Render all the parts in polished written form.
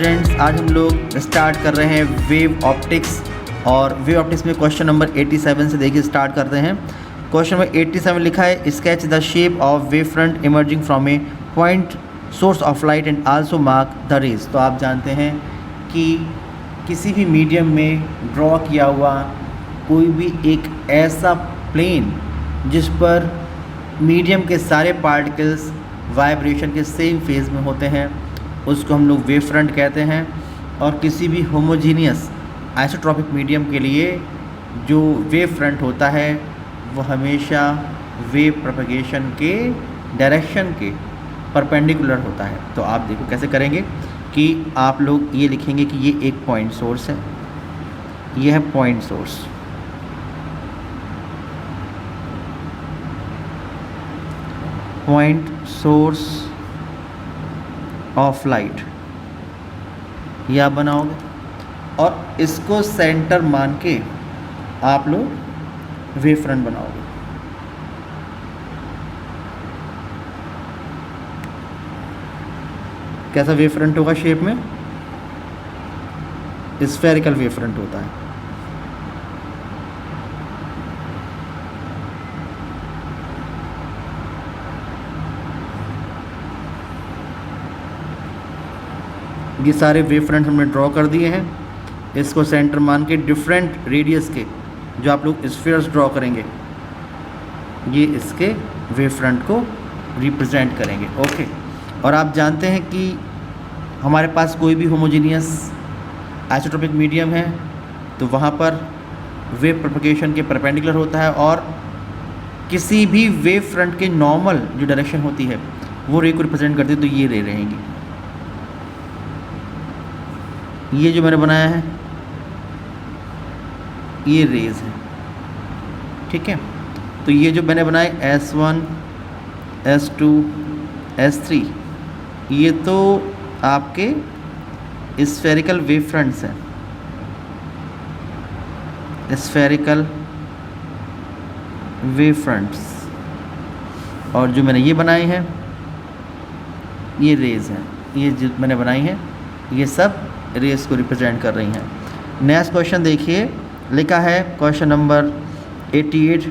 Students, आज हम लोग स्टार्ट कर रहे हैं वेव ऑप्टिक्स। और वेव ऑप्टिक्स में क्वेश्चन नंबर 87 से देखिए स्टार्ट करते हैं। क्वेश्चन नंबर 87 लिखा है, sketch the shape of wave front emerging from a point source of light and also mark the rays. तो आप जानते हैं कि किसी भी मीडियम में ड्रॉ किया हुआ कोई भी एक ऐसा प्लेन जिस पर मीडियम के सारे पार्टिकल्स वाइब्रेशन के सेम फेज में होते हैं उसको हम लोग वेव फ्रंट कहते हैं। और किसी भी होमोजीनियस आइसोट्रॉपिक मीडियम के लिए जो वेव फ्रंट होता है वो हमेशा वेव प्रोपगेशन के डायरेक्शन के परपेंडिकुलर होता है। तो आप देखो कैसे करेंगे कि आप लोग ये लिखेंगे कि ये एक पॉइंट सोर्स है, ये है point source, point source of light, ये आप बनाओगे और इसको सेंटर मान के आप लोग वेव फ्रंट बनाओगे। कैसा वेव फ्रंट होगा शेप में? स्फेरिकल वेव फ्रंट होता है। ये सारे वेव फ्रंट हमने ड्रॉ कर दिए हैं। इसको सेंटर मान के डिफरेंट रेडियस के जो आप लोग स्फीयर्स ड्रॉ करेंगे ये इसके वेव फ्रंट को रिप्रेजेंट करेंगे। ओके, और आप जानते हैं कि हमारे पास कोई भी होमोजीनियस आइसोट्रोपिक मीडियम है तो वहाँ पर वेव प्रोपगेशन के परपेंडिकुलर होता है और किसी भी वेव फ्रंट के नॉर्मल जो डायरेक्शन होती है वो रे को रिप्रेजेंट करती है। तो ये रे रहेंगी, ये जो मैंने बनाया है ये रेज है, ठीक है। तो ये जो मैंने बनाए S1, S2, S3 ये तो आपके स्फेरिकल वेव फ्रंट्स हैं, स्फेरिकल वेव फ्रंट्स। और जो मैंने ये बनाए हैं ये रेज हैं, ये जो मैंने बनाई हैं ये सब रेस को रिप्रेजेंट कर रही हैं। नेक्स्ट क्वेश्चन देखिए, लिखा है question number 88,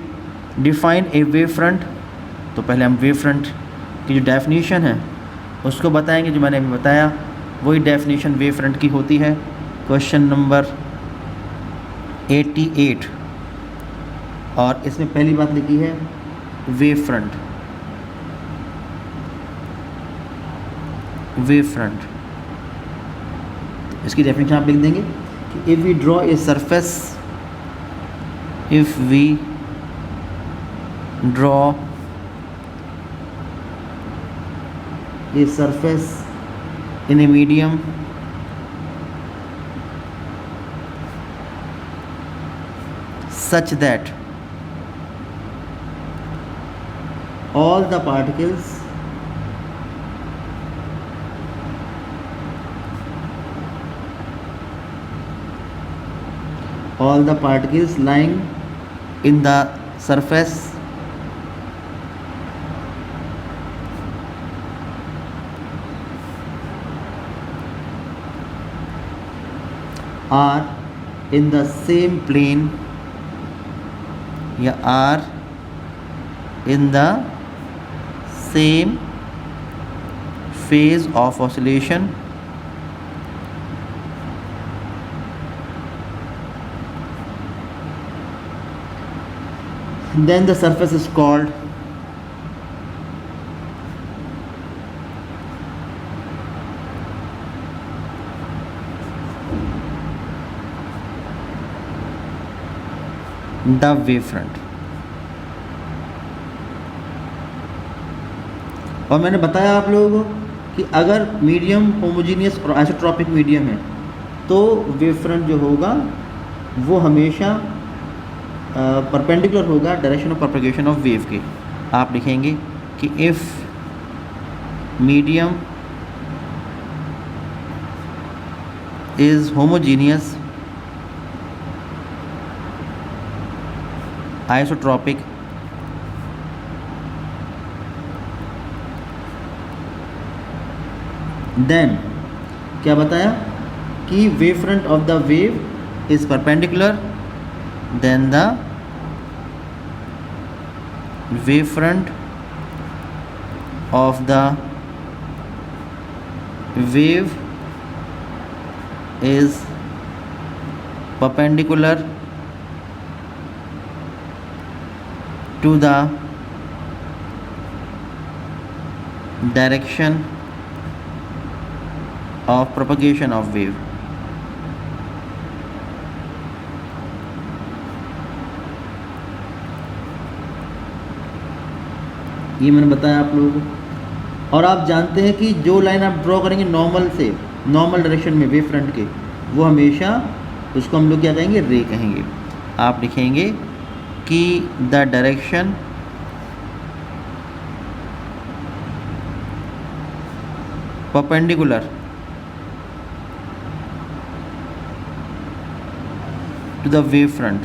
define a wave front. तो पहले हम वेव फ्रंट की जो डेफिनेशन है उसको बताएंगे। जो मैंने अभी बताया वही डेफिनेशन वेव फ्रंट की होती है। क्वेश्चन नंबर 88 और इसमें पहली बात लिखी है वेव फ्रंट, वेव फ्रंट। इसकी डेफिनेशन आप लिख देंगे कि if we draw a surface, if we draw a surface in a medium such that all the particles lying in the surface are in the same plane या are in the same phase of oscillation then the surface is called the wave front। और मैंने बताया आप लोगों को कि अगर medium homogeneous और आइसोट्रॉपिक मीडियम है तो वेव फ्रंट जो होगा वो हमेशा परपेंडिकुलर होगा direction of propagation of wave के। आप लिखेंगे कि if medium is homogeneous isotropic then क्या बताया कि wave front of the wave is perpendicular then the wave front of the wave is perpendicular to the direction of propagation of wave. ये मैंने बताया आप लोगों को। और आप जानते हैं कि जो लाइन आप ड्रॉ करेंगे नॉर्मल से, नॉर्मल डायरेक्शन में वेव फ्रंट के, वो हमेशा उसको हम लोग क्या कहेंगे, रे कहेंगे। आप लिखेंगे कि the direction perpendicular to the wave front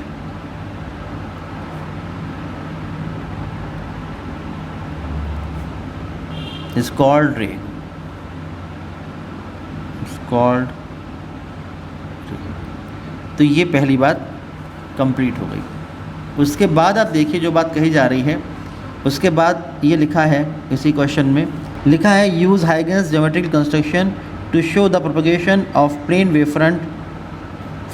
is called ray, is called ray। तो ये पहली बात कंप्लीट हो गई। उसके बाद आप देखिए जो बात कही जा रही है, उसके बाद ये लिखा है, इसी क्वेश्चन में लिखा है use Huygens geometrical construction to show the propagation of plane wave front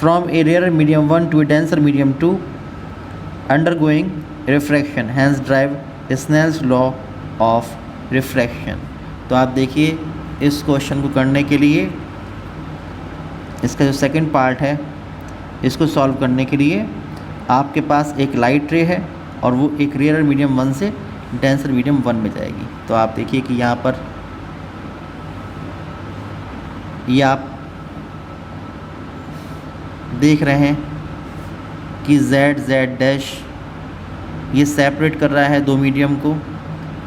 from a rare medium 1 to a denser medium 2 undergoing refraction, hence derive Snell's law of refraction. तो आप देखिए इस क्वेश्चन को करने के लिए, इसका जो सेकंड पार्ट है, इसको सॉल्व करने के लिए आपके पास एक लाइट रे है और वो एक रेयर मीडियम 1 से डेंसर मीडियम 1 में जाएगी। तो आप देखिए कि यहाँ पर ये आप देख रहे हैं कि z डैश ये सेपरेट कर रहा है दो मीडियम को।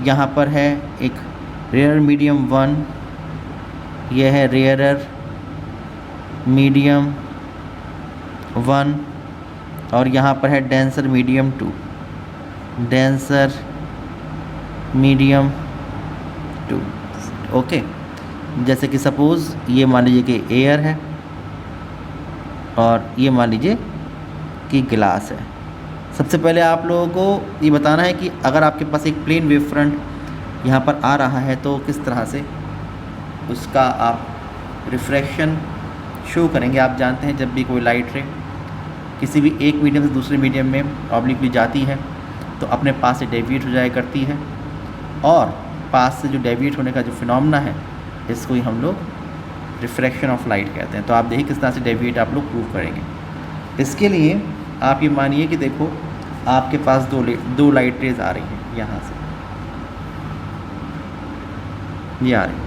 यहाँ पर है एक रेयर मीडियम 1, यह है रेयरर मीडियम 1, और यहाँ पर है denser medium 2, denser medium 2। Okay, जैसे कि सपोज़ ये मान लीजिए कि एयर है और ये मान लीजिए कि ग्लास है। सबसे पहले आप लोगों को ये बताना है कि अगर आपके पास एक प्लेन वेव फ्रंट यहाँ पर आ रहा है तो किस तरह से उसका आप रिफ्रैक्शन शो करेंगे। आप जानते हैं जब भी कोई लाइट रे किसी भी एक मीडियम से दूसरे मीडियम में ऑब्लिकली जाती है तो अपने पास से डेविएट हो जाया करती है, और पास से जो डेविएट होने का जो फिनोमेना है इसको ही हम लोग रिफ्रैक्शन ऑफ लाइट कहते हैं। तो आप देखिए किस तरह से डेविएट आप लोग प्रूव करेंगे। इसके लिए आप ये मानिए कि देखो आपके पास दो लाइट रेज आ रही हैं, यहाँ से ये आ रही है,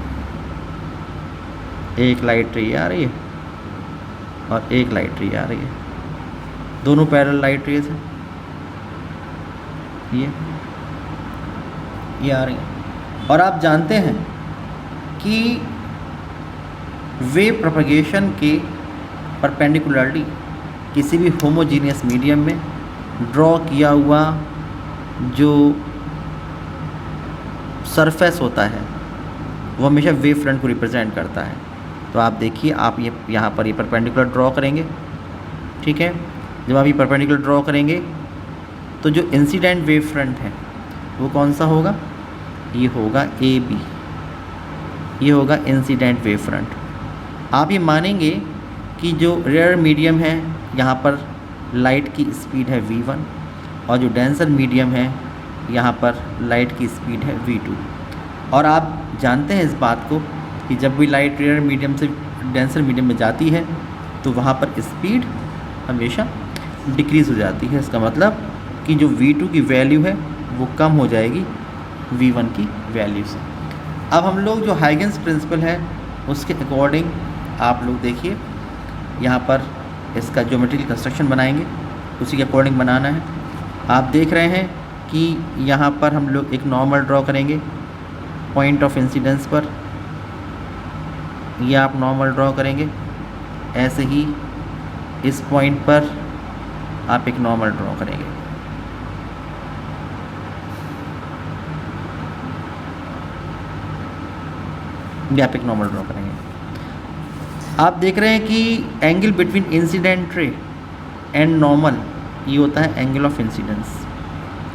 एक लाइट रे आ रही है और एक लाइट रे आ रही है, दोनों पैरेलल लाइट रेज हैं, ये आ रही है। और आप जानते हैं कि वेव प्रोपगेशन के परपेंडिकुलरली किसी भी होमोजीनियस मीडियम में ड्रॉ किया हुआ जो सरफेस होता है वो हमेशा वेव फ्रंट को रिप्रेजेंट करता है। तो आप देखिए, आप ये यहाँ पर ये परपेंडिकुलर ड्रॉ करेंगे, ठीक है। जब आप ये परपेंडिकुलर ड्रॉ करेंगे तो जो इंसिडेंट वेव फ्रंट है वो कौन सा होगा, ये होगा ए बी, ये होगा इंसिडेंट वेव फ्रंट। आप ये मानेंगे कि जो रेयर मीडियम है यहाँ पर लाइट की स्पीड है v1 और जो डेंसर मीडियम है यहाँ पर लाइट की स्पीड है v2। और आप जानते हैं इस बात को कि जब भी लाइट रेयर मीडियम से डेंसर मीडियम में जाती है तो वहाँ पर स्पीड हमेशा डिक्रीज़ हो जाती है। इसका मतलब कि जो v2 की वैल्यू है वो कम हो जाएगी v1 की वैल्यू से। अब हम लोग जो हाइगन्स प्रिंसिपल है उसके अकॉर्डिंग आप लोग देखिए यहाँ पर इसका ज्योमेट्रिकल कंस्ट्रक्शन बनाएंगे, उसी के अकॉर्डिंग बनाना है। आप देख रहे हैं कि यहाँ पर हम लोग एक नॉर्मल ड्रॉ करेंगे पॉइंट ऑफ इंसिडेंस पर, ये आप नॉर्मल ड्रॉ करेंगे। ऐसे ही इस पॉइंट पर आप एक नॉर्मल ड्रॉ करेंगे। ये आप एक नॉर्मल ड्रॉ करेंगे। आप देख रहे हैं कि angle between incident ray and normal ये होता है एंगल ऑफ इंसिडेंस,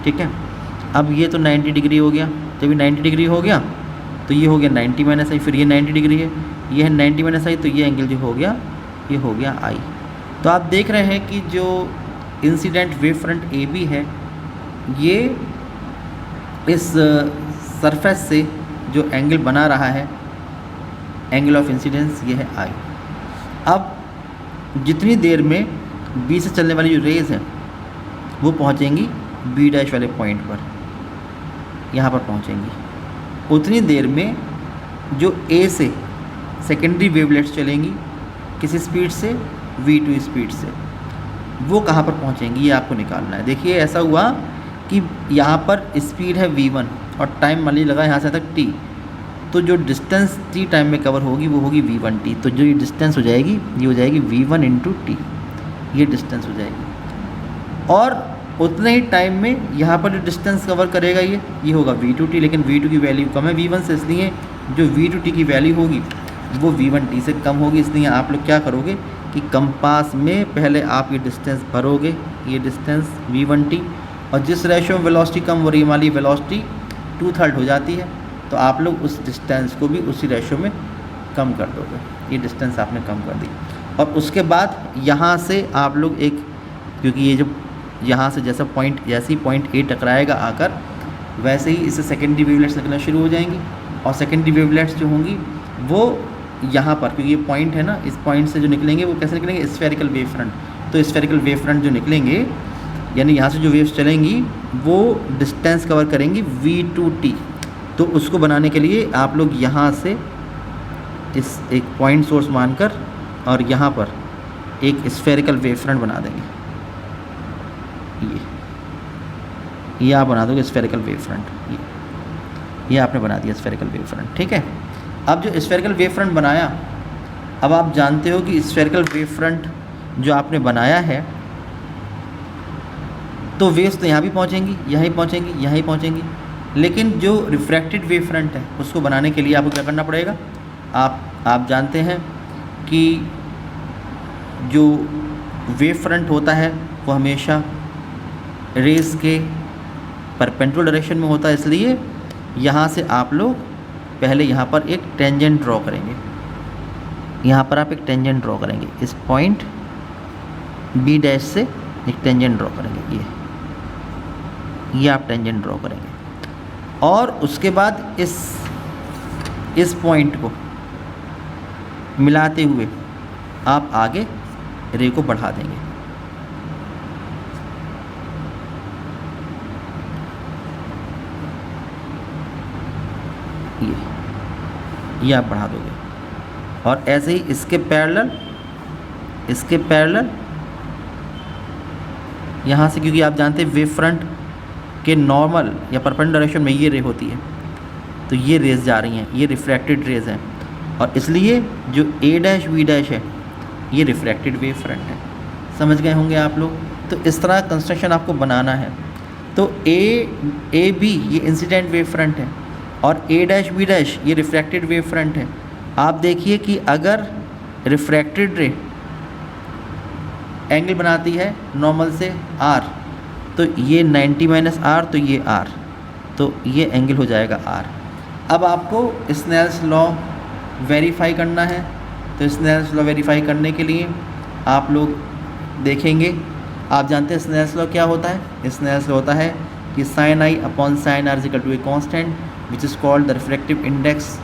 ठीक है। अब ये तो 90 डिग्री हो गया, जब ये 90 डिग्री हो गया तो ये हो गया 90 माइनस आई, फिर ये 90 डिग्री है, ये है 90 माइनस आई, तो ये एंगल जो हो गया ये हो गया आई। तो आप देख रहे हैं कि जो incident wave front A B है ये इस सरफेस से जो एंगल बना रहा है एंगल ऑफ इंसिडेंस ये है आई। अब जितनी देर में बी से चलने वाली जो रेज़ हैं वो पहुंचेंगी बी डैश वाले पॉइंट पर, यहाँ पर पहुंचेंगी, उतनी देर में जो ए से सेकेंडरी वेवलेट्स चलेंगी किसी स्पीड से v2 स्पीड से, वो कहाँ पर पहुंचेंगी ये आपको निकालना है। देखिए ऐसा हुआ कि यहाँ पर स्पीड है v1 और टाइम मान लीजिए लगा यहाँ से तक t, तो जो डिस्टेंस t टाइम में कवर होगी वो होगी v1t, तो जो ये डिस्टेंस हो जाएगी ये हो जाएगी v1 इंटू टी, ये डिस्टेंस हो जाएगी। और उतने ही टाइम में यहाँ पर जो डिस्टेंस कवर करेगा ये होगा v2t, लेकिन v2 की वैल्यू कम है v1 से, इसलिए जो v2t की वैल्यू होगी वो v1t से कम होगी। इसलिए आप लोग क्या करोगे कि कंपास में पहले आप ये डिस्टेंस भरोगे, ये डिस्टेंस v1t, और जिस रेशो में वेलोसिटी कम हो रही है, मान ली वेलोसिटी 2/3 हो जाती है, तो आप लोग उस डिस्टेंस को भी उसी रेशो में कम कर दोगे, ये डिस्टेंस आपने कम कर दी। और उसके बाद यहाँ से आप लोग एक, क्योंकि ये जो यहाँ से जैसा पॉइंट, जैसे ही पॉइंट ए टकराएगा आकर, वैसे ही इससे सेकेंडरी वेवलेट्स निकलना शुरू हो जाएंगी, और सेकेंडरी वेवलेट्स जो होंगी वो यहाँ पर, क्योंकि ये पॉइंट है ना, इस पॉइंट से जो निकलेंगे वो कैसे निकलेंगे, स्फेरिकल वेव फ्रंट। तो स्फेरिकल वेव फ्रंट जो निकलेंगे, यानी यहाँ से जो वेव्स चलेंगी वो डिस्टेंस कवर करेंगी v2t। तो उसको बनाने के लिए आप लोग यहाँ से इस एक पॉइंट सोर्स मानकर और यहाँ पर एक स्फेरिकल वेव फ्रंट बना देंगे, ये आप बना दोगे स्फेरिकल वेव फ्रंट, ये आपने बना दिया स्फेरिकल वेव फ्रंट, ठीक है। अब जो स्फेरिकल वेव फ्रंट बनाया, अब आप जानते हो कि स्फेरिकल वेव फ्रंट जो आपने बनाया है, तो वेव्स तो यहाँ भी पहुँचेंगी, यहाँ ही पहुँचेंगी, यहाँ ही पहुँचेंगी, लेकिन जो रिफ्रैक्टेड वेव फ्रंट है उसको बनाने के लिए आपको क्या करना पड़ेगा, आप जानते हैं कि जो वेव फ्रंट होता है वो हमेशा रेस के परपेंडिकुलर डायरेक्शन में होता है, इसलिए यहाँ से आप लोग पहले यहाँ पर एक टेंजेंट ड्रॉ करेंगे, यहाँ पर आप एक टेंजेंट ड्रॉ करेंगे, इस पॉइंट बी डैश से एक टेंजेंट ड्रॉ करेंगे, ये आप टेंजेंट ड्रॉ करेंगे, और उसके बाद इस पॉइंट को मिलाते हुए आप आगे रे को बढ़ा देंगे, ये आप बढ़ा दोगे, और ऐसे ही इसके पैरेलल यहाँ से, क्योंकि आप जानते हैं वेव फ्रंट के नॉर्मल या परपेंडिकुलर डायरेक्शन में ये रे होती है, तो ये रेज जा रही हैं, ये रिफ्रैक्टेड रेज हैं, और इसलिए जो ए डैश वी डैश है ये रिफ्रैक्टेड वेव फ्रंट है। समझ गए होंगे आप लोग। तो इस तरह कंस्ट्रक्शन आपको बनाना है। तो ए बी ये इंसिडेंट वेव फ्रंट है और ए डैश बी डैश ये रिफ्रैक्टेड वेव फ्रंट है। आप देखिए कि अगर रिफ्रैक्टेड रे एंगल बनाती है नॉर्मल से आर, तो ये 90 माइनस आर, तो ये आर, तो ये एंगल हो जाएगा आर। अब आपको स्नेल्स लॉ वेरीफाई करना है। तो स्नेल्स लॉ वेरीफाई करने के लिए आप लोग देखेंगे, आप जानते हैं स्नेल्स लॉ क्या होता है। स्नेल्स लॉ होता है कि sine I upon sine are is equal to a constant which is called the refractive index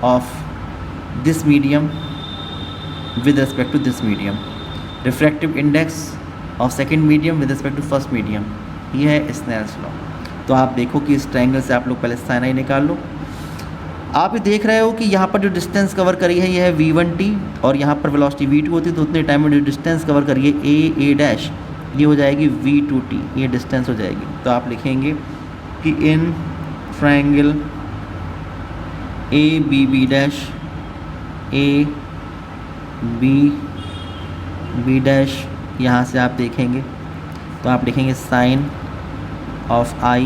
of this medium with respect to this medium, refractive index of second medium with respect to first medium. ये है Snell's law. तो आप देखो कि इस triangle से आप लोग पहले साइन आई निकाल लो। आप ये देख रहे हो कि यहाँ पर जो डिस्टेंस कवर करी है ये है v1t और यहाँ पर वेलोसिटी v2 होती है, तो उतने टाइम में जो डिस्टेंस कवर करिए a डैश ये हो जाएगी v2t, ये डिस्टेंस हो जाएगी। तो आप लिखेंगे कि in triangle a b b dash a b dash, यहाँ से आप देखेंगे तो आप लिखेंगे sine of i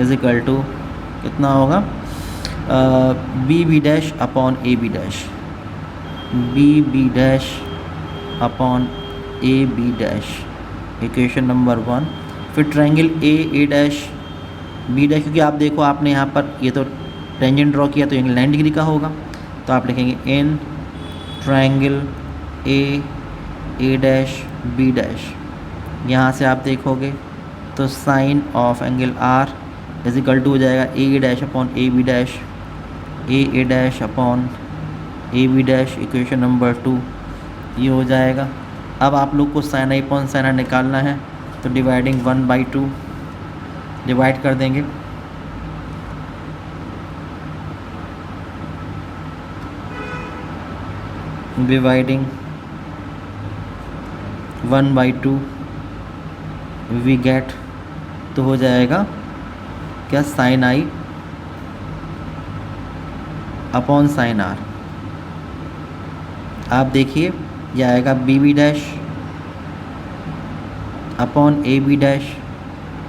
is equal to कितना होगा, B B dash upon A B dash, B B dash upon A B dash, equation number 1। फिर triangle A dash B dash, क्योंकि आप देखो आपने यहाँ पर ये तो टेंजेंट ड्रॉ किया तो एंगल 90 डिग्री का होगा, तो आप लिखेंगे in triangle A dash B dash. यहाँ से आप देखोगे तो sine of angle r is equal to हो जाएगा A dash upon A B dash, A dash upon A B dash, equation number 2 ये हो जाएगा। अब आप लोग को साइन आई अपॉन साइन आर निकालना है, तो डिवाइडिंग 1/2 डिवाइड कर देंगे, डिवाइडिंग 1/2 वी गेट, तो हो जाएगा क्या साइन आई अपॉन साइन आर। आप देखिए ये आएगा B B dash upon A B dash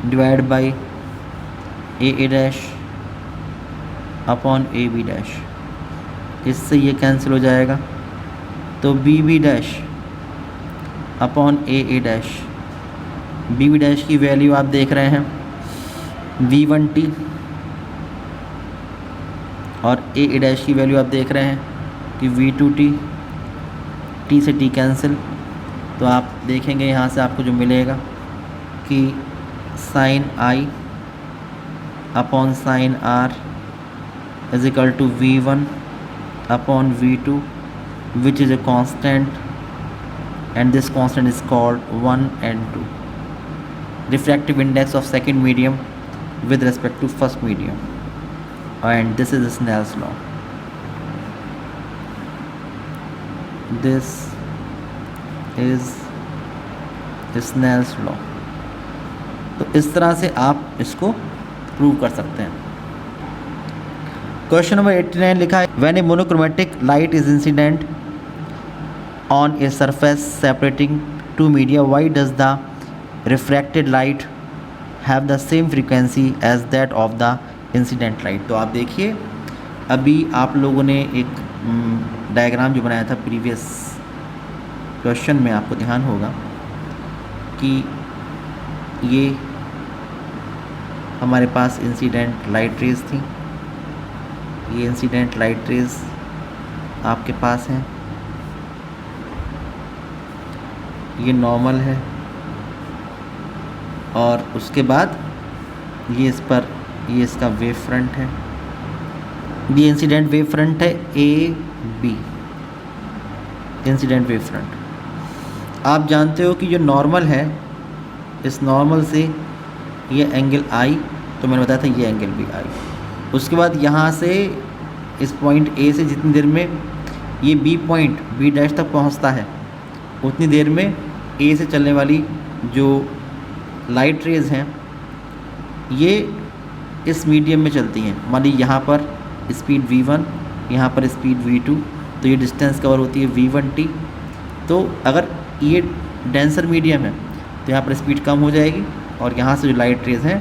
divide by A dash upon A B dash, इससे ये कैंसिल हो जाएगा। तो B B dash upon A dash, B B dash की वैल्यू आप देख रहे हैं V1t और ए डैश की वैल्यू आप देख रहे हैं कि V2t, t से t कैंसिल, तो आप देखेंगे यहाँ से आपको जो मिलेगा कि sine I upon sine are is equal to V1 upon V2 which is a constant and this constant is called 1 and 2, refractive index of second medium with respect to first medium, and this is Snell's law. This is Snell's law। तो इस तरह से आप इसको prove कर सकते हैं। Question number 89 लिखा है when a monochromatic light is incident on a surface separating two media, why does the refracted light have the same frequency as that of the incident light. तो आप देखिए अभी आप लोगों ने एक डायग्राम जो बनाया था प्रीवियस क्वेश्चन में, आपको ध्यान होगा कि ये हमारे पास इंसिडेंट लाइट रेज थी, ये इंसिडेंट लाइट रेज आपके पास हैं, ये नॉर्मल है, और उसके बाद ये इस पर ये इसका वेव फ्रंट है, ये इंसिडेंट वेव फ्रंट है A B, incident wave front. आप जानते हो कि जो नॉर्मल है इस नॉर्मल से ये एंगल आई, तो मैंने बताया था ये एंगल भी आई। उसके बाद यहाँ से इस पॉइंट ए से जितनी देर में ये बी पॉइंट बी डैश तक पहुँचता है उतनी देर में ए से चलने वाली जो लाइट रेज हैं ये इस मीडियम में चलती हैं। मान लीजिए यहाँ पर स्पीड v1, यहाँ पर स्पीड v2, तो ये डिस्टेंस कवर होती है v1t। तो अगर ये डेंसर मीडियम है तो यहाँ पर स्पीड कम हो जाएगी, और यहाँ से जो लाइट रेज हैं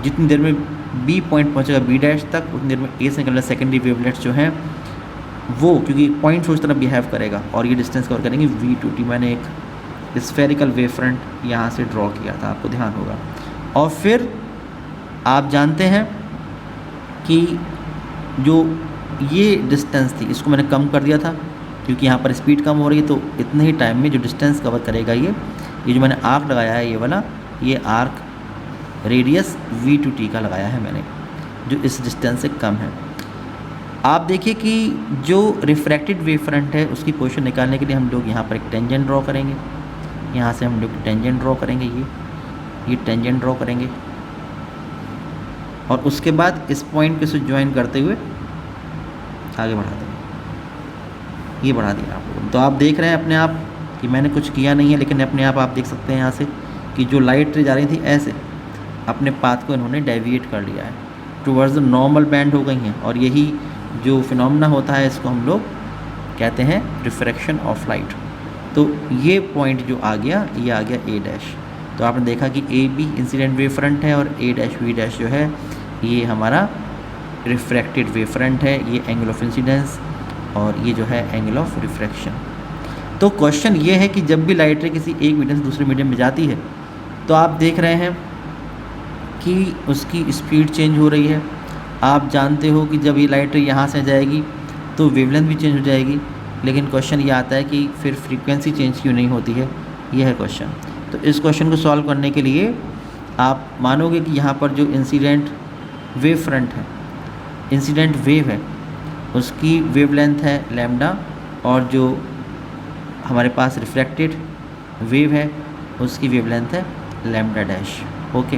जितनी देर में बी पॉइंट पहुँचेगा बी डैश तक उतनी देर में ए से निकलने सेकेंडरी वेवलेट्स जो हैं वो, क्योंकि पॉइंट उस तरह बिहेव करेगा और ये डिस्टेंस कवर करेंगे v2t। मैंने एक स्फेरिकल वेव फ्रंट यहाँ से ड्रॉ किया था, आपको ध्यान होगा। और फिर आप जानते हैं कि जो ये डिस्टेंस थी इसको मैंने कम कर दिया था, क्योंकि यहाँ पर स्पीड कम हो रही है, तो इतने ही टाइम में जो डिस्टेंस कवर करेगा ये जो मैंने आर्क लगाया है ये वाला, ये आर्क रेडियस v2t का लगाया है मैंने, जो इस डिस्टेंस से कम है। आप देखिए कि जो रिफ्रैक्टेड वेव फ्रंट है उसकी पोजीशन निकालने के लिए हम लोग यहाँ पर एक टेंजेंट ड्रॉ करेंगे, यहाँ से हम लोग टेंजेंट ड्रॉ करेंगे, ये टेंजेंट ड्रॉ करेंगे, और उसके बाद इस पॉइंट के साथ ज्वाइन करते हुए आगे बढ़ा देंगे। ये बढ़ा दिया आप लोगों ने। तो आप देख रहे हैं अपने आप कि मैंने कुछ किया नहीं है, लेकिन अपने आप देखख सकते हैं यहाँ से कि जो लाइट रे जा रही थी ऐसे अपने पाथ को इन्होंने डेविएट कर लिया है, टूवर्ड्स द नॉर्मल बैंड हो गई हैं। और यही जो फिनोमेना होता है इसको हम लोग कहते हैं रिफ्रैक्शन ऑफ लाइट। तो ये पॉइंट जो आ गया ये आ गया ए डैश। तो आपने देखा कि A B incident wave front है और ए डैश वी डैश जो है ये हमारा रिफ्रैक्टेड वेव फ्रंट है। ये एंगल ऑफ इंसिडेंस और ये जो है एंगल ऑफ रिफ्रैक्शन। तो क्वेश्चन ये है कि जब भी लाइट रे किसी एक मीडियम से दूसरे मीडियम में जाती है तो आप देख रहे हैं कि उसकी स्पीड चेंज हो रही है। आप जानते हो कि जब ये लाइट रे यहाँ से जाएगी तो वेवलेंथ भी चेंज हो जाएगी, लेकिन क्वेश्चन ये आता है कि फिर फ्रीक्वेंसी चेंज क्यों नहीं होती है, ये है क्वेश्चन। तो इस क्वेश्चन को सॉल्व करने के लिए आप मानोगे कि यहाँ पर जो इंसिडेंट वेव फ्रंट है, इंसिडेंट वेव है, उसकी वेवलेंथ है लैम्डा, और जो हमारे पास रिफ्लेक्टेड वेव है उसकी वेवलेंथ है लैम्डा डैश। ओके,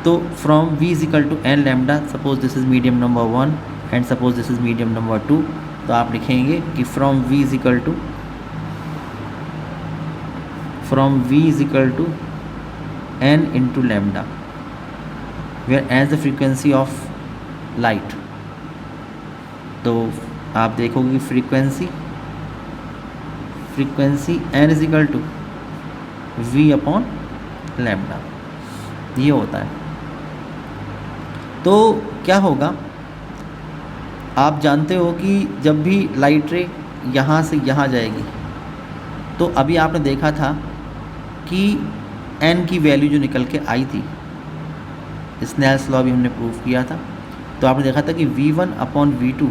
तो from v is equal to N lambda, suppose this is medium number 1 and suppose this is medium number 2, तो आप लिखेंगे कि from v is equal to n into lambda, whereas the frequency of light. तो आप देखोगे कि frequency n is equal to v upon lambda, ये होता है। तो क्या होगा, आप जानते हो कि जब भी लाइट रे यहाँ से यहाँ जाएगी तो अभी आपने देखा था कि n की वैल्यू जो निकल के आई थी, स्नेल्स लॉ भी हमने प्रूव किया था, तो आपने देखा था कि v1 अपॉन v2,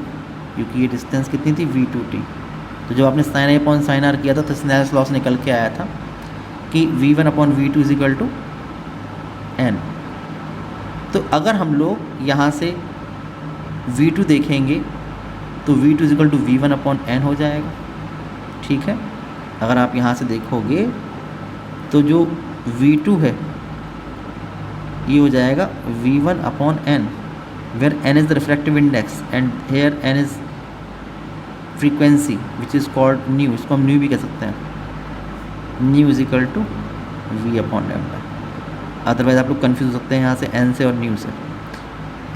क्योंकि ये डिस्टेंस कितनी थी v2t, तो जब आपने sine a upon sine r किया था तो स्नेल्स लॉ से निकल के आया था कि v1 upon v2 is equal to n। तो अगर हम लोग यहाँ से v2 देखेंगे तो v2 is equal to v1 upon n हो जाएगा, ठीक है। अगर आप यहाँ से देखोगे तो जो v2 है ये हो जाएगा v1 upon n, where n is the refractive index and here n is frequency which is called nu, इसको हम न्यू भी कह सकते हैं, nu is equal to v upon lambda. Otherwise आप लोग कन्फ्यूज़ हो सकते हैं यहाँ से n से और न्यू से,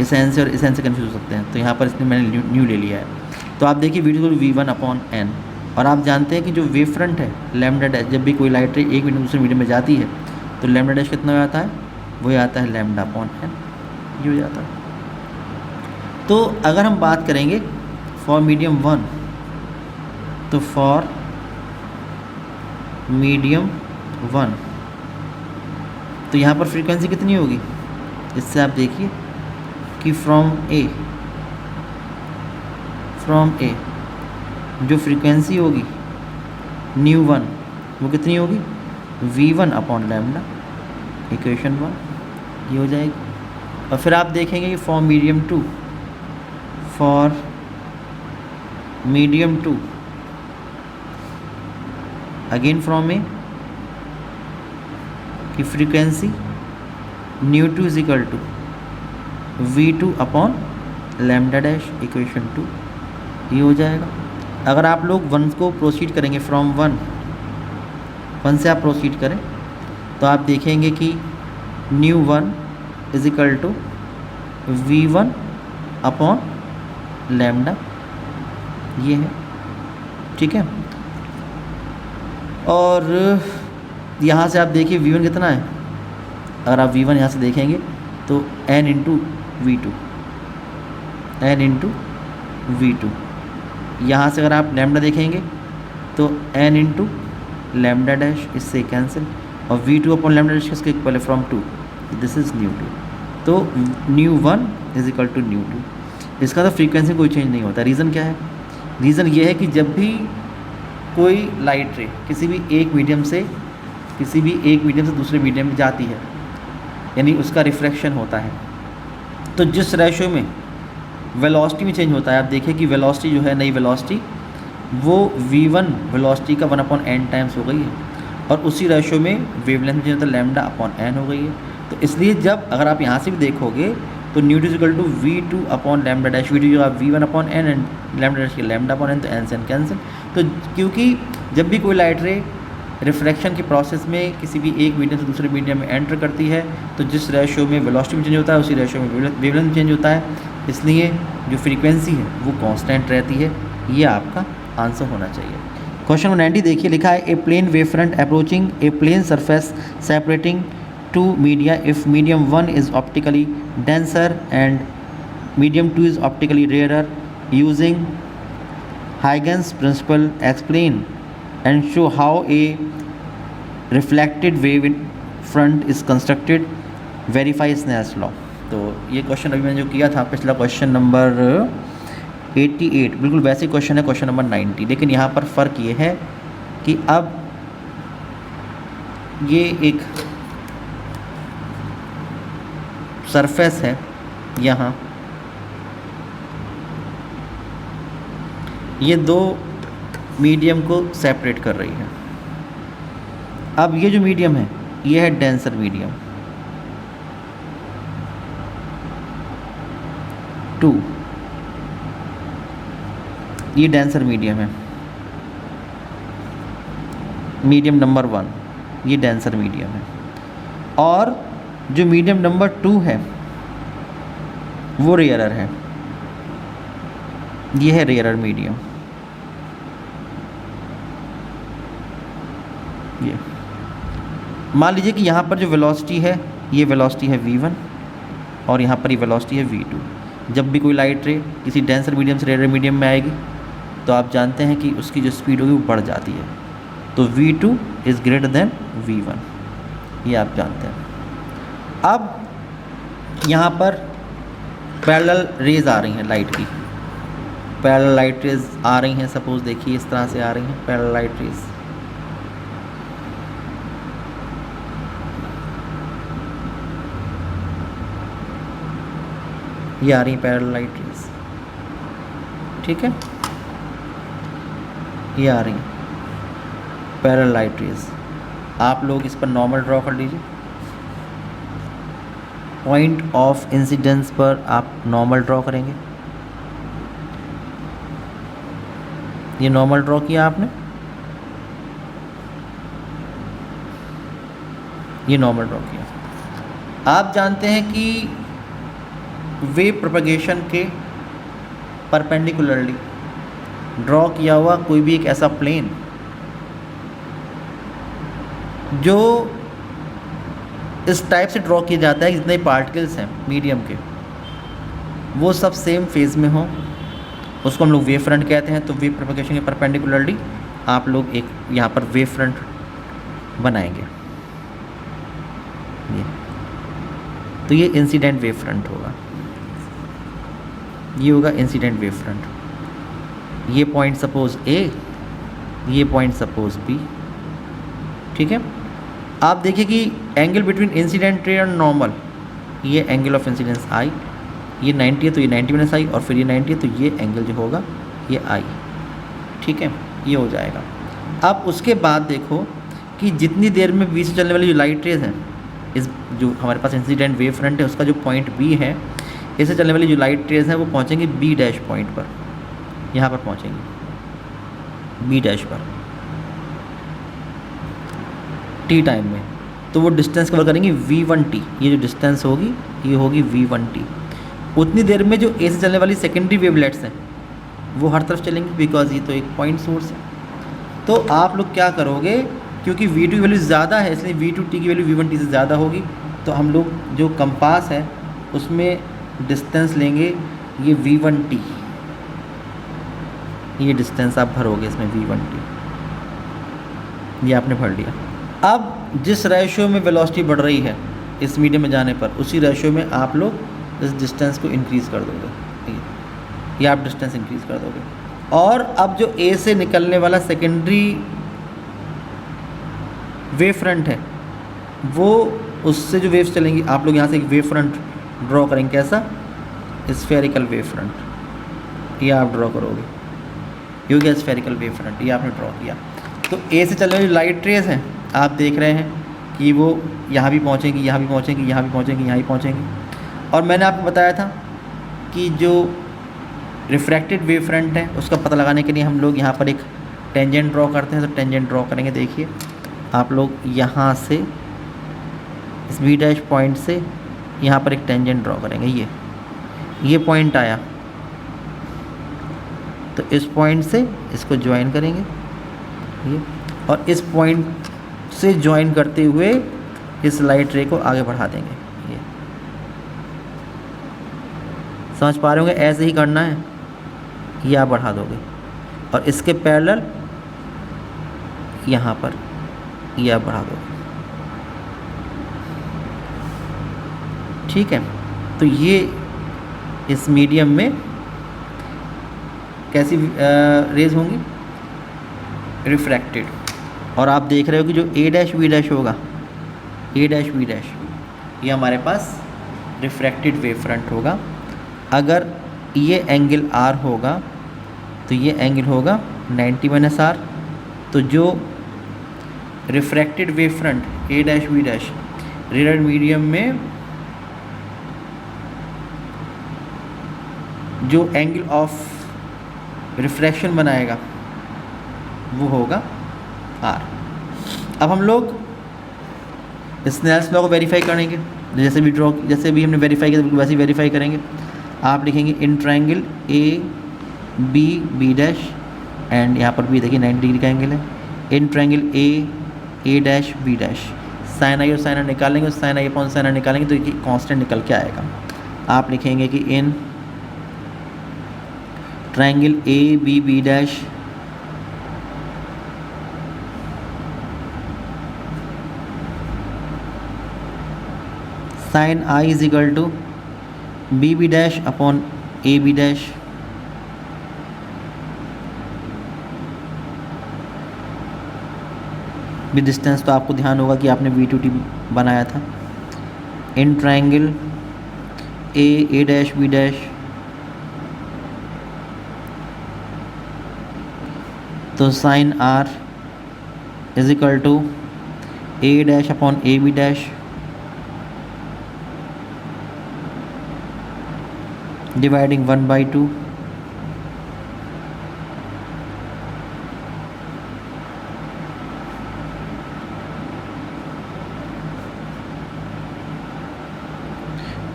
इस n से और इस n से कन्फ्यूज़ हो सकते हैं, तो यहाँ पर इसने मैंने न्यू ले लिया है। तो आप देखिए v1 अपॉन n, और आप जानते हैं कि जो वेव फ्रंट है लैम्डा डैश, जब भी कोई लाइट रे एक मीडियम दूसरे मीडियम में जाती है तो लैम्डा डैश कितना हो जाता है, वही आता है लैम्डा अपॉन n, ये हो जाता है। तो अगर हम बात करेंगे फॉर मीडियम 1, तो फॉर मीडियम 1 तो यहाँ पर फ्रीक्वेंसी कितनी होगी, इससे आप देखिए कि फ्रॉम ए जो फ्रीक्वेंसी होगी न्यू 1 वो कितनी होगी, v1 अपॉन लैम्डा, इक्वेशन 1 ये हो जाएगी। और फिर आप देखेंगे कि for medium 2 again from A की frequency nu 2 is equal to v2 upon lambda dash, equation 2 ये हो जाएगा। अगर आप लोग 1 को प्रोसीड करेंगे, फ्रॉम 1 से आप प्रोसीड करें तो आप देखेंगे कि nu 1 is equal to v1 upon lambda, ये है, ठीक है। और यहाँ से आप देखिए v1 कितना है, अगर आप v1 यहाँ से देखेंगे तो n इंटू v2, यहाँ से अगर आप लैम्डा देखेंगे तो n इंटू लैम्डा डैश, इससे कैंसिल, और v2 अपॉन लैम्डा डैश किसके इक्वल है, फ्रॉम 2, दिस इज़ न्यू 2, तो nu 1 is equal to nu 2। इसका तो फ्रीक्वेंसी कोई चेंज नहीं होता। रीज़न क्या है, रीज़न ये है कि जब भी कोई लाइट रे किसी भी एक मीडियम से दूसरे मीडियम में जाती है, यानी उसका रिफ्रैक्शन होता है, तो जिस रेशो में वेलोसिटी में चेंज होता है, आप देखिए कि वेलोसिटी जो है, नई वेलोसिटी वो v1 वेलोसिटी का 1/n टाइम्स हो गई है, और उसी रेशो में वेवलेंथ में चेंज होता है, लैम्डा अपॉन n हो गई है। तो इसलिए जब अगर आप यहाँ से भी देखोगे तो nu is equal to v2 upon lambda dash, v2 जो आप v1 upon n and lambda dash के लैम्डा अपॉन n, तो n से n कैंसिल। तो क्योंकि जब भी कोई लाइट रे रिफ्रैक्शन के प्रोसेस में किसी भी एक मीडियम से दूसरे मीडियम में एंटर करती है, तो जिस रेशो में वेलोसिटी में चेंज होता है उसी रेशो में वेवलेंथ में चेंज होता है, इसलिए जो फ्रीक्वेंसी है वो कांस्टेंट रहती है। ये आपका आंसर होना चाहिए। क्वेश्चन नंबर 90 देखिए, लिखा है a plane wave front approaching a plane surface separating two media if medium 1 is optically denser and medium 2 is optically rarer using Huygens principle explain and show how a reflected wave in front is constructed. Verify Snell's law. तो ये question अभी मैंने जो किया था पिछला question number 88 बिल्कुल वैसे क्वेश्चन है क्वेश्चन नंबर 90, लेकिन यहाँ पर फ़र्क ये है कि अब ये एक सरफेस है यहाँ, ये दो मीडियम को सेपरेट कर रही है। अब ये जो मीडियम है ये है डेंसर मीडियम 2, ये डेंसर मीडियम है, मीडियम नंबर 1 ये डेंसर मीडियम है, और जो मीडियम नंबर 2 है वो रेयरर है, ये है रेयरर मीडियम। ये मान लीजिए कि यहाँ पर जो वेलोसिटी है ये वेलोसिटी है v1 और यहाँ पर ये वेलोसिटी है v2। जब भी कोई लाइट रे किसी डेंसर मीडियम से रेयरर मीडियम में आएगी तो आप जानते हैं कि उसकी जो स्पीड होगी वो बढ़ जाती है, तो v2 is greater than v1, ये आप जानते हैं। अब यहाँ पर पैरेलल रेज आ रही हैं लाइट की, पैरेलल लाइट रेज आ रही हैं, सपोज देखिए इस तरह से आ रही हैं पैरेलल लाइट रेज। ये आ रही है पैरेलल लाइट रेज, ठीक है, ये आ रही है पैरेलल लाइट रेज। आप लोग इस पर नॉर्मल ड्रॉ कर लीजिए, पॉइंट ऑफ इंसिडेंस पर आप नॉर्मल ड्रॉ करेंगे। ये नॉर्मल ड्रॉ किया आपने, ये नॉर्मल ड्रॉ किया। आप जानते हैं कि वेव प्रोपगेशन के परपेंडिकुलरली ड्रॉ किया हुआ कोई भी एक ऐसा प्लेन जो इस टाइप से ड्रॉ किया जाता है कि जितने पार्टिकल्स हैं मीडियम के वो सब सेम फेज में हो, उसको हम लोग वेव फ्रंट कहते हैं। तो वेव प्रोपगेशन के परपेंडिकुलरली आप लोग एक यहाँ पर वेव फ्रंट बनाएंगे, तो ये इंसिडेंट वेव फ्रंट होगा, ये होगा इंसिडेंट वेव फ्रंट। ये पॉइंट सपोज ए, ये पॉइंट सपोज बी, ठीक है। आप देखिए कि एंगल बिटवीन इंसिडेंट रे और नॉर्मल, ये एंगल ऑफ इंसिडेंस आई, ये 90 है तो ये 90 माइनस आई, और फिर ये 90 है तो ये एंगल जो होगा ये आई, ठीक है, ये हो जाएगा। अब उसके बाद देखो कि जितनी देर में बी से चलने वाली जो लाइट रेज हैं, इस जो हमारे पास इंसिडेंट वेव फ्रंट है उसका जो पॉइंट बी है, इससे चलने वाली जो लाइट रेज हैं वो पहुँचेंगे बी डैश पॉइंट पर, यहाँ पर पहुँचेंगे बी डैश पर टी टाइम में, तो वो डिस्टेंस कवर करेंगी v1t, ये जो डिस्टेंस होगी ये होगी v1t। उतनी देर में जो ए से चलने वाली सेकेंडरी वेवलेट्स हैं वो हर तरफ चलेंगी, बिकॉज ये तो एक पॉइंट सोर्स है। तो आप लोग क्या करोगे, क्योंकि v2 की वैल्यू ज़्यादा है इसलिए v2t की वैल्यू v1t से ज़्यादा होगी, तो हम लोग जो कंपास है उसमें डिस्टेंस लेंगे ये v1t, ये डिस्टेंस आप भरोगे इसमें v1t, ये आपने भर लिया। अब जिस रेशियो में वेलोसिटी बढ़ रही है इस मीडियम में जाने पर, उसी रेशियो में आप लोग इस डिस्टेंस को इंक्रीज़ कर दोगे, ये आप डिस्टेंस इंक्रीज़ कर दोगे। और अब जो ए से निकलने वाला सेकेंडरी वेव फ्रंट है वो, उससे जो वेव्स चलेंगी, आप लोग यहाँ से एक वेव फ्रंट ड्रॉ करेंगे, कैसा, स्फेरिकल वेव फ्रंट, ये आप ड्रॉ करोगे, ये हो गया स्फेरिकल वेव फ्रंट, ये आपने ड्रॉ किया। तो ए से चलने वाली लाइट रेज हैं, आप देख रहे हैं कि वो यहाँ भी पहुँचेंगी, यहाँ भी पहुँचेंगी, यहाँ भी पहुँचेंगी, यहाँ भी पहुँचेंगी। और मैंने आपको बताया था कि जो रिफ्रैक्टेड वेव फ्रंट है उसका पता लगाने के लिए हम लोग यहाँ पर एक टेंजेंट ड्रॉ करते हैं। तो टेंजेंट ड्रॉ करेंगे, देखिए आप लोग यहाँ से इस बी डैश पॉइंट से यहाँ पर एक टेंजेंट ड्रॉ करेंगे, ये पॉइंट आया तो इस पॉइंट से इसको ज्वाइन करेंगे ये, और इस पॉइंट से ज्वाइन करते हुए इस लाइट रे को आगे बढ़ा देंगे। ये समझ पा रहे होंगे, ऐसे ही करना है, ये आप बढ़ा दोगे, और इसके पैरेलल यहाँ पर ये आप बढ़ा दो। ठीक है, तो ये इस मीडियम में कैसी रेज होंगी, रिफ्रैक्टेड। और आप देख रहे हो कि जो ए डैश वी डैश होगा, ए डैश वी डैश, ये हमारे पास रिफ्रैक्टेड वेव फ्रंट होगा। अगर ये एंगल आर होगा तो ये एंगल होगा 90 - आर। तो जो refracted wave front A dash V dash rarer medium में जो एंगल ऑफ रिफ्रैक्शन बनाएगा वो होगा आर। अब हम लोग स्नेल्स लॉ को वेरीफाई करेंगे, जैसे भी हमने वेरीफाई किया वैसे ही वेरीफाई करेंगे। आप लिखेंगे in triangle A B B dash, and यहाँ पर भी देखिए 90 डिग्री का एंगल है। In triangle A dash B dash, sine i और साइन आर निकालेंगे और साइन आई अपॉन साइन आर निकालेंगे तो ये कांस्टेंट निकल के आएगा। आप लिखेंगे कि in triangle A B B dash sine i is equal to B B dash upon A B dash भी डिस्टेंस तो आपको ध्यान होगा कि आपने V2T बनाया था। In triangle A dash B dash, तो sine are is equal to A dash upon A B dash dividing 1/2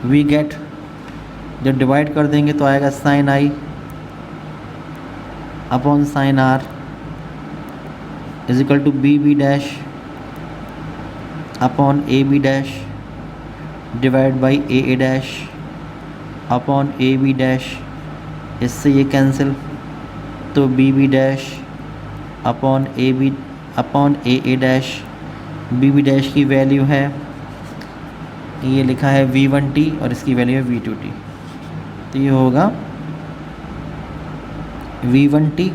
we get, जब डिवाइड कर देंगे तो आएगा sine I upon sine are is equal to B B dash upon A B dash divide by A dash upon A B dash. इससे ये cancel, तो B B dash upon A dash. B B dash की value है, ये लिखा है V1T और इसकी वैल्यू है V2T, तो ये होगा V1T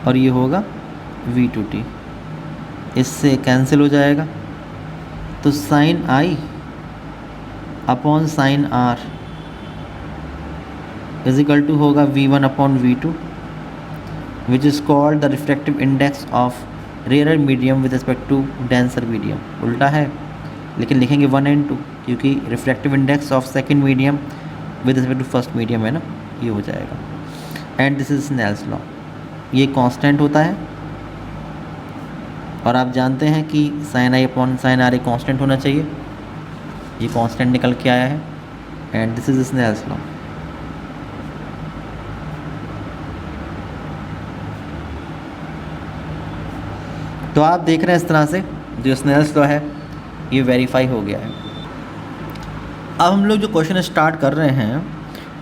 और ये होगा V2T। इससे कैंसिल हो जाएगा, तो sine I upon sine are is equal to होगा V1 upon V2 which is called the refractive index of rarer medium with respect to denser medium. उल्टा है लेकिन लिखेंगे 1 and 2 क्योंकि refractive index of second medium with respect to first medium है ना, ये हो जाएगा। And this is Snell's law, ये कांस्टेंट होता है और आप जानते हैं कि साइन आई अपॉन साइन आर कांस्टेंट होना चाहिए, ये कांस्टेंट निकल के आया है। And this is Snell's law. तो आप देख रहे हैं इस तरह से जो स्नेल्स लॉ है ये वेरीफाई हो गया है। अब हम लोग जो क्वेश्चन स्टार्ट कर रहे हैं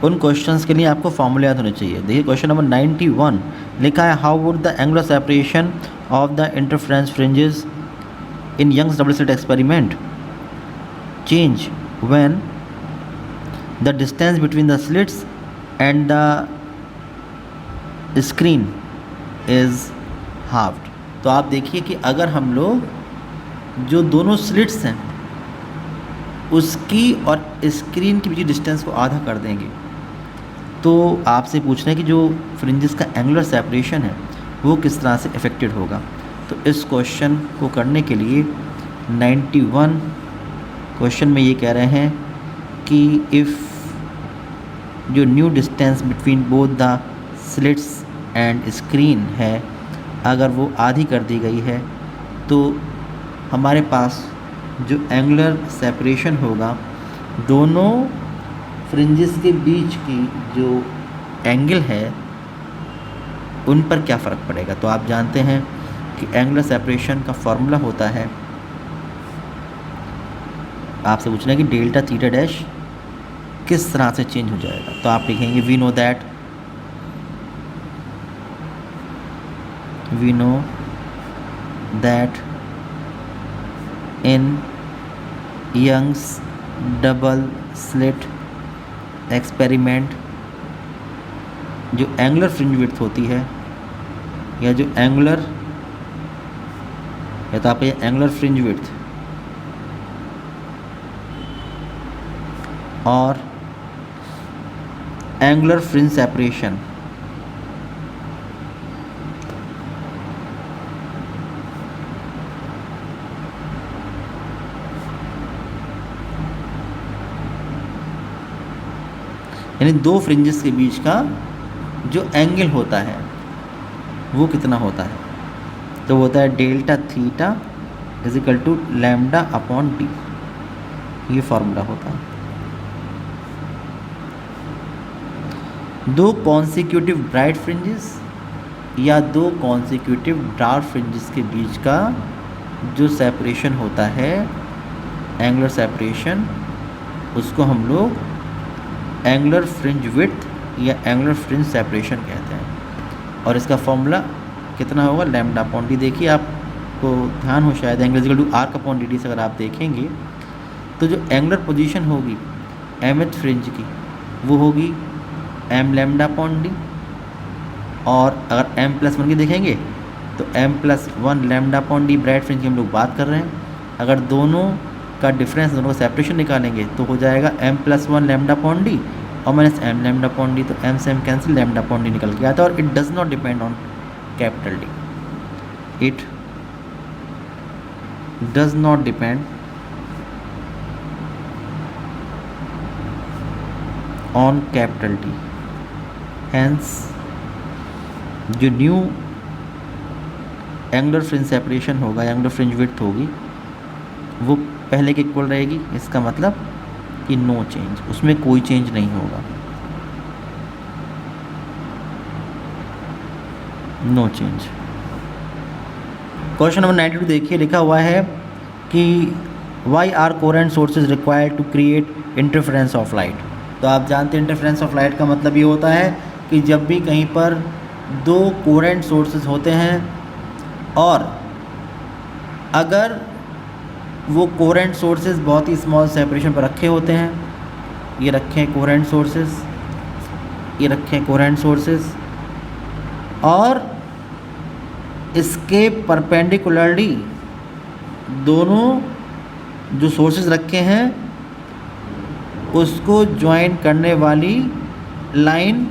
उन क्वेश्चंस के लिए आपको फॉर्मूला याद होने चाहिए। देखिए क्वेश्चन नंबर 91 लिखा है how would the angular separation of the interference fringes in Young's double slit experiment change when the distance between the slits and the screen is halved. तो आप देखिए कि अगर हम लोग जो दोनों स्लिट्स हैं उसकी और स्क्रीन के बीच डिस्टेंस को आधा कर देंगे तो आपसे पूछना है कि जो फ्रिंजेस का एंगुलर सेपरेशन है वो किस तरह से अफेक्टेड होगा। तो इस क्वेश्चन को करने के लिए 91 क्वेश्चन में ये कह रहे हैं कि इफ़ जो new distance between both the slits and screen है अगर वो आधी कर दी गई है तो हमारे पास जो एंगुलर सेपरेशन होगा दोनों फ्रिंजेस के बीच की जो एंगल है उन पर क्या फ़र्क पड़ेगा। तो आप जानते हैं कि एंगुलर सेपरेशन का फॉर्मूला होता है, आपसे पूछना है कि डेल्टा थीटा डैश किस तरह से चेंज हो जाएगा। तो आप लिखेंगे we know that we know that in Young's double slit experiment जो एंगुलर फ्रिंज विड्थ होती है, या जो एंगुलर, या तो आपका ये एंगुलर फ्रिंज विड्थ और एंगुलर फ्रिंज सेपरेशन यानी दो फ्रिंजेस के बीच का जो एंगल होता है वो कितना होता है, तो होता है delta theta is equal to lambda upon D, ये फॉर्मूला होता है। दो कॉन्सिक्यूटिव ब्राइट फ्रिंजेस या दो कॉन्सिक्यूटिव डार्क फ्रिंजेस के बीच का जो सेपरेशन होता है, एंगुलर सेपरेशन, उसको हम लोग एंगुलर फ्रिंज विड्थ या एंगुलर फ्रिंज सेपरेशन कहते हैं। और इसका फॉर्मूला कितना होगा, लैम्डा अपॉन डी। देखिए आपको ध्यान हो शायद angle equal to arc upon D से अगर आप देखेंगे तो जो एंगुलर पोजीशन होगी एमथ फ्रिंज की वो होगी एम लैम्डा अपॉन डी, और अगर एम प्लस वन की देखेंगे तो M plus one lambda upon D bright fringe की हम लोग बात कर रहे हैं। अगर दोनों का डिफरेंस, दोनों का सेपरेशन निकालेंगे तो हो जाएगा M plus one lambda upon D और minus M lambda upon D, तो एम से M cancel, lambda upon D निकल के आता है। और it does not depend on capital D, it does not depend on capital D. Hence जो new angular fringe separation होगा, एंगुलर फ्रिंज विड्थ होगी, वो पहले के इक्वल रहेगी। इसका मतलब कि नो चेंज, उसमें कोई चेंज नहीं होगा, नो चेंज। क्वेश्चन नंबर 92 देखिए, लिखा हुआ है कि why are coherent sources required to create interference of light. तो आप जानते हैं इंटरफेरेंस ऑफ लाइट का मतलब ये होता है कि जब भी कहीं पर दो कोरेंट सोर्सेज होते हैं और अगर वो कोरेंट सोर्सेज बहुत ही स्मॉल सेपरेशन पर रखे होते हैं, ये रखे हैं कोरेंट सोर्सेज, ये रखे हैं कोरेंट सोर्सेज, और इसके परपेंडिकुलरली दोनों जो सोर्सेज रखे हैं उसको ज्वाइन करने वाली लाइन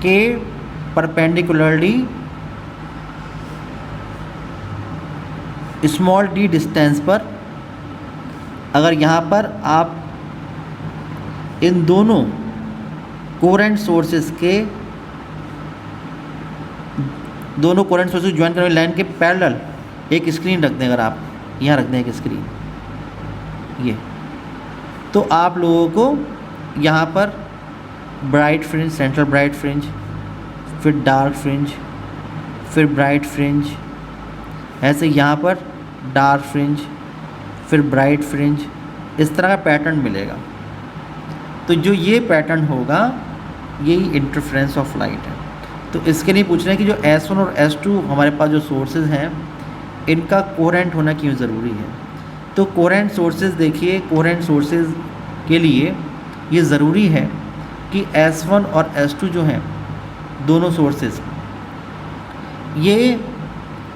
के परपेंडिकुलरली स्मॉल डी डिस्टेंस पर, अगर यहाँ पर आप इन दोनों कोरेंट सोर्सेज के, दोनों कोरेंट सोर्सेज ज्वाइन करने वाली लाइन के पैरेलल एक स्क्रीन रख दें, अगर आप यहाँ रख दें एक स्क्रीन, ये, तो आप लोगों को यहाँ पर bright fringe, central bright fringe, फिर डार्क फ्रिंज, फिर ब्राइट फ्रिंज, ऐसे यहाँ पर डार्क फ्रिंज, फिर ब्राइट फ्रिंज, इस तरह का पैटर्न मिलेगा। तो जो ये पैटर्न होगा यही इंटरफेरेंस ऑफ लाइट है। तो इसके लिए पूछ रहे हैं कि जो S1 और S2 हमारे पास जो सोर्सेज हैं इनका कोरेंट होना क्यों ज़रूरी है। तो कोरेंट सोर्सेज देखिए, कोरेंट सोर्सेज के लिए ये ज़रूरी है कि S1 और S2 जो हैं दोनों सोर्सेज ये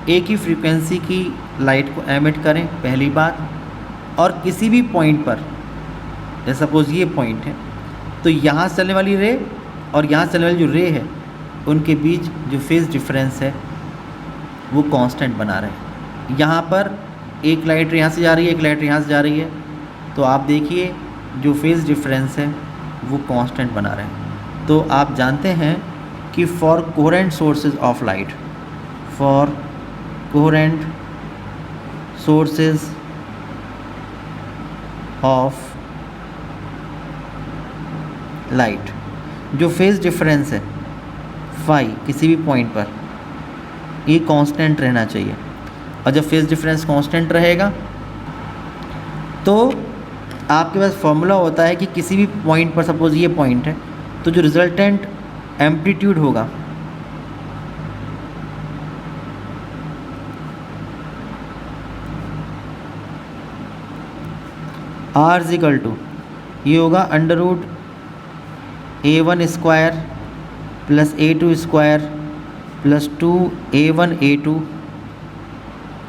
एक ही फ्रीक्वेंसी की लाइट को एमिट करें, पहली बात। और किसी भी पॉइंट पर, जैसे सपोज़ ये पॉइंट है, तो यहाँ से चलने वाली रे और यहाँ से चलने वाली जो रे है उनके बीच जो फेज़ डिफरेंस है वो कांस्टेंट बना रहे। यहाँ पर एक लाइट यहाँ से जा रही है, एक लाइट यहाँ से जा रही है, तो आप देखिए जो फेज़ डिफरेंस है वो कांस्टेंट बना रहे हैं। तो आप जानते हैं कि for coherent sources of light, for coherent sources of light जो फेज़ डिफरेंस है फाई किसी भी पॉइंट पर, ये कांस्टेंट रहना चाहिए। और जब फेज़ डिफरेंस कांस्टेंट रहेगा तो आपके पास फॉर्मूला होता है कि किसी भी पॉइंट पर, सपोज़ ये पॉइंट है, तो जो रिजल्टेंट एम्पलीट्यूड होगा आर इजिकल टू ये होगा under root A1 square plus A2 square plus 2A1 A2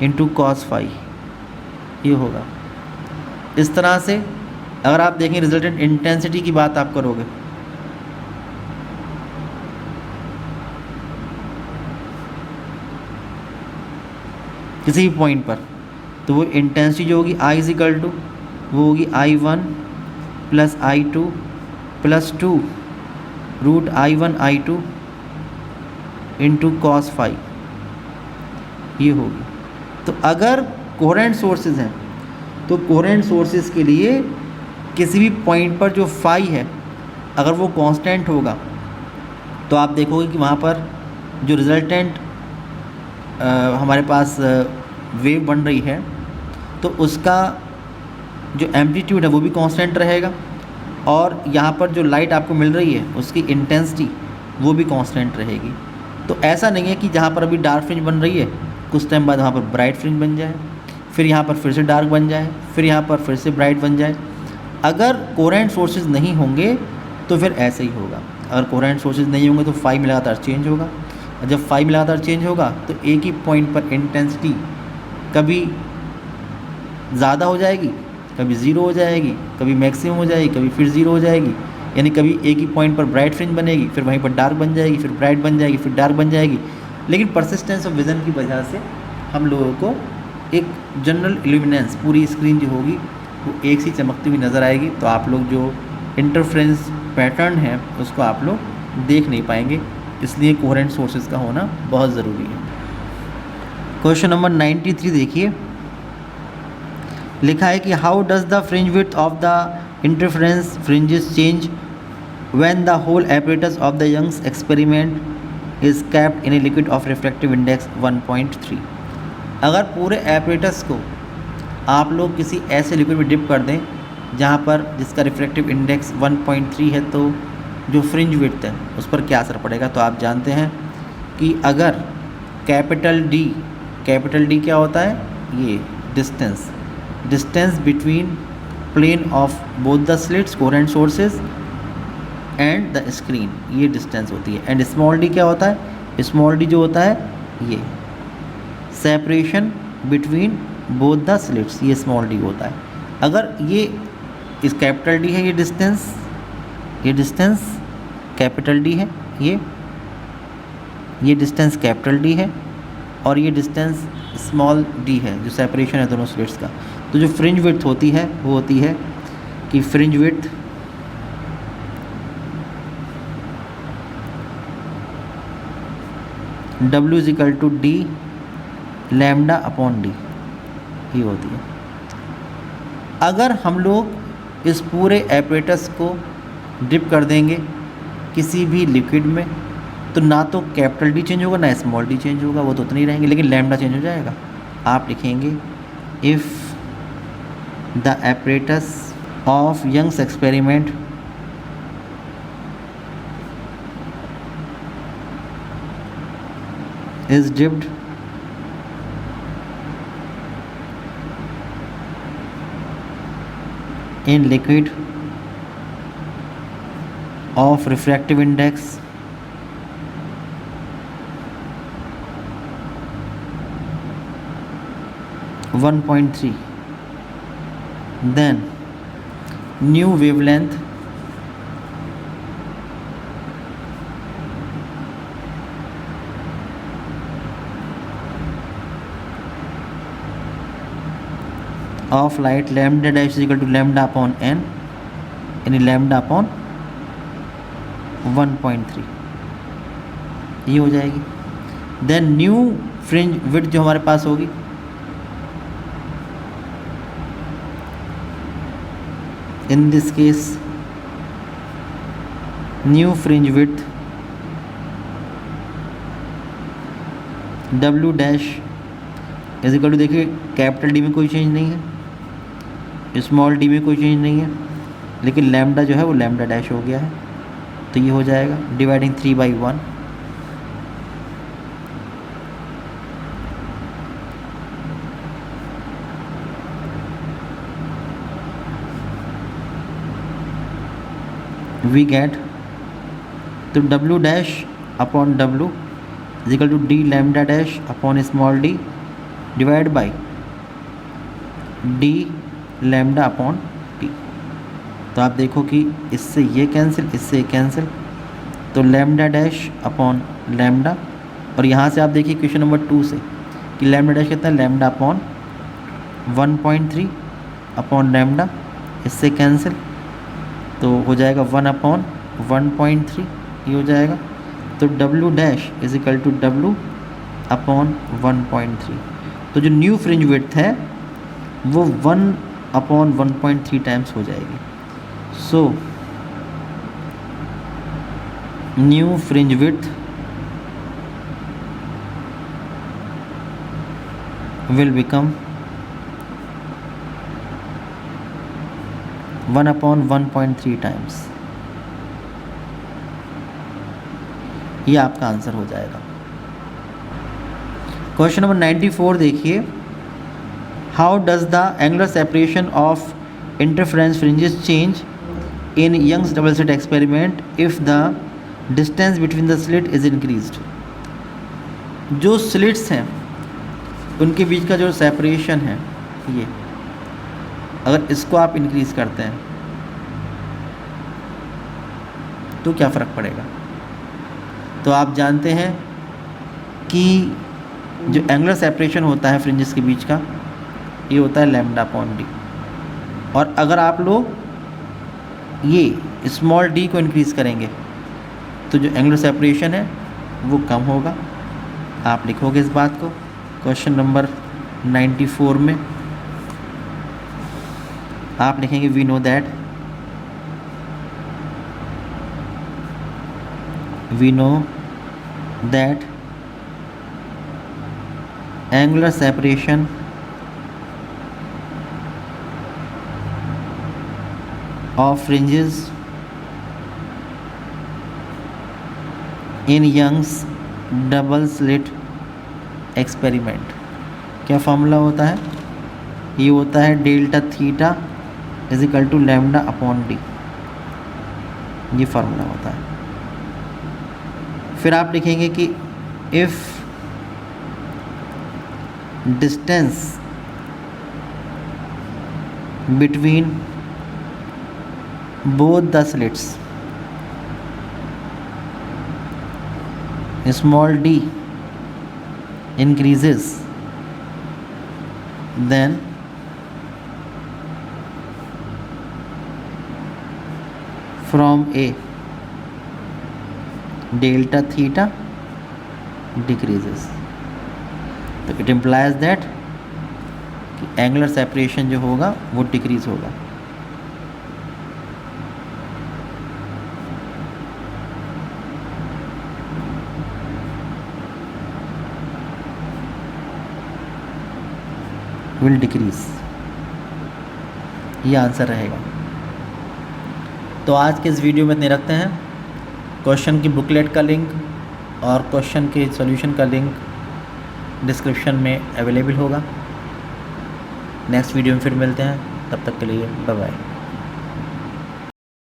into cos phi, ये होगा। इस तरह से अगर आप देखें रिजल्टेंट इंटेंसिटी की बात आप करोगे किसी भी पॉइंट पर, तो वो इंटेंसिटी जो होगी I इजिकल टू वो होगी I1 plus I2 plus 2 root I1 I2 into cos phi, ये होगी। तो अगर कोहेरेंट सोर्सेज हैं तो कोहेरेंट सोर्सेज के लिए किसी भी पॉइंट पर जो फाई है अगर वो कांस्टेंट होगा तो आप देखोगे कि वहाँ पर जो रिजल्टेंट हमारे पास वेव बन रही है तो उसका जो एम्पलीट्यूड है वो भी कांस्टेंट रहेगा, और यहाँ पर जो लाइट आपको मिल रही है उसकी इंटेंसिटी वो भी कांस्टेंट रहेगी। तो ऐसा नहीं है कि जहाँ पर अभी डार्क फ्रिंज बन रही है कुछ टाइम बाद वहाँ पर ब्राइट फ्रिंज बन जाए, फिर यहाँ पर फिर से डार्क बन जाए, फिर यहाँ पर फिर से ब्राइट बन जाए। अगर कोहेरेंट सोर्सेज नहीं होंगे तो फिर ऐसे ही होगा। अगर कोहेरेंट सोर्सेज नहीं होंगे तो फाई में लगातार चेंज होगा, और जब फाई में लगातार चेंज होगा तो एक ही पॉइंट पर इंटेंसिटी कभी ज़्यादा हो जाएगी, कभी ज़ीरो हो जाएगी, कभी मैक्सिमम हो जाएगी, कभी फिर ज़ीरो हो जाएगी। यानी कभी एक ही पॉइंट पर ब्राइट फ्रिंज बनेगी, फिर वहीं पर डार्क बन जाएगी, फिर ब्राइट बन जाएगी, फिर डार्क बन जाएगी। लेकिन परसिस्टेंस ऑफ विज़न की वजह से हम लोगों को एक जनरल इल्यूमिनेंस पूरी स्क्रीन जो होगी वो एक सी चमकती हुई नज़र आएगी। तो आप लोग जो इंटरफ्रेंस पैटर्न है उसको आप लोग देख नहीं पाएंगे, इसलिए कोहेरेंट सोर्सेज का होना बहुत ज़रूरी है। क्वेश्चन नंबर 93 देखिए, लिखा है कि how does the fringe width of the interference fringes change when the whole apparatus of the Young's experiment is capped in a liquid of refractive index 1.3। अगर पूरे एपरेटस को आप लोग किसी ऐसे लिक्विड में डिप कर दें जहाँ पर जिसका रिफ्रैक्टिव इंडेक्स 1.3 है, तो जो फ्रिंज विड्थ है उस पर क्या असर पड़ेगा। तो आप जानते हैं कि अगर कैपिटल डी क्या होता है, ये distance between plane of both the slits coherent sources and the screen, ये डिस्टेंस होती है। एंड स्मॉल डी क्या होता है, स्मॉल डी जो होता है ये separation between both the slits, ये स्मॉल डी होता है। अगर ये इस कैपिटल डी है, ये डिस्टेंस कैपिटल डी है, ये डिस्टेंस कैपिटल डी है, और ये डिस्टेंस स्मॉल डी है जो सेपरेशन है दोनों स्लिट्स का। तो जो फ्रिंज विड्थ होती है वो होती है कि fringe width W equal to D lambda upon D, ये होती है। अगर हम लोग इस पूरे एपरेटस को डिप कर देंगे किसी भी लिक्विड में तो ना तो कैपिटल डी चेंज होगा ना स्मॉल डी चेंज होगा, वो तो उतने ही रहेंगे, लेकिन लैम्डा चेंज हो जाएगा। आप लिखेंगे if the apparatus of Young's experiment is dipped in liquid of refractive index 1.3, then new wavelength of light lambda dash is equal to lambda upon n, यानी lambda upon 1.3, ये हो जाएगी। देन न्यू फ्रिंज विड्थ जो हमारे पास होगी in this case new fringe width W dash is equal to, देखिए capital D में कोई चेंज नहीं है, स्मॉल डी में कोई चेंज नहीं है, लेकिन लैम्डा जो है वो लैम्डा डैश हो गया है, तो ये हो जाएगा डिवाइडिंग 3/1 . वी गेट, तो W dash upon W is equal to D lambda dash upon small D divide by D lambda upon T. तो आप देखो कि इससे ये कैंसिल, इससे कैंसिल, तो लैम्डा डैश अपॉन लैम्डा, और यहाँ से आप देखिए क्वेश्चन नंबर 2 से कि लैम्डा डैश कितना है, लैम्डा अपॉन 1.3 अपॉन लैम्डा, इससे कैंसिल, तो हो जाएगा 1 अपॉन 1.3, ये हो जाएगा। तो W dash is equal to W upon 1.3। तो जो न्यू फ्रिंज विड्थ है वो 1 अपॉन 1.3 टाइम्स हो जाएगी। So new fringe width will become 1 upon 1.3 times. ये आपका आंसर हो जाएगा। क्वेश्चन नंबर 94 देखिए, how does the angular separation of interference fringes change in Young's double slit experiment if the distance between the slit is increased. जो slits हैं उनके बीच का जो सेपरेशन है, ये अगर इसको आप इंक्रीज़ करते हैं तो क्या फ़र्क पड़ेगा। तो आप जानते हैं कि जो एंगुलर सेपरेशन होता है फ्रिंजेस के बीच का, ये होता है लैम्डा अपॉन डी, और अगर आप लोग ये स्मॉल डी को इंक्रीज़ करेंगे तो जो एंगुलर सेपरेशन है वो कम होगा। आप लिखोगे इस बात को क्वेश्चन नंबर 94 में, आप लिखेंगे we know that angular separation of fringes in Young's double slit experiment. क्या फार्मूला होता है, ये होता है delta theta is equal to lambda upon D, ये फार्मूला होता है। फिर आप लिखेंगे कि if distance between both the slits small D increases, then from A delta theta decreases। तो it implies that कि angular separation जो होगा वो डिक्रीज होगा। विल डिक्रीज, ये आंसर रहेगा। तो आज के इस वीडियो में इतने रखते हैं। क्वेश्चन की बुकलेट का लिंक और क्वेश्चन के सॉल्यूशन का लिंक डिस्क्रिप्शन में अवेलेबल होगा। नेक्स्ट वीडियो में फिर मिलते हैं, तब तक के लिए बाय बाय।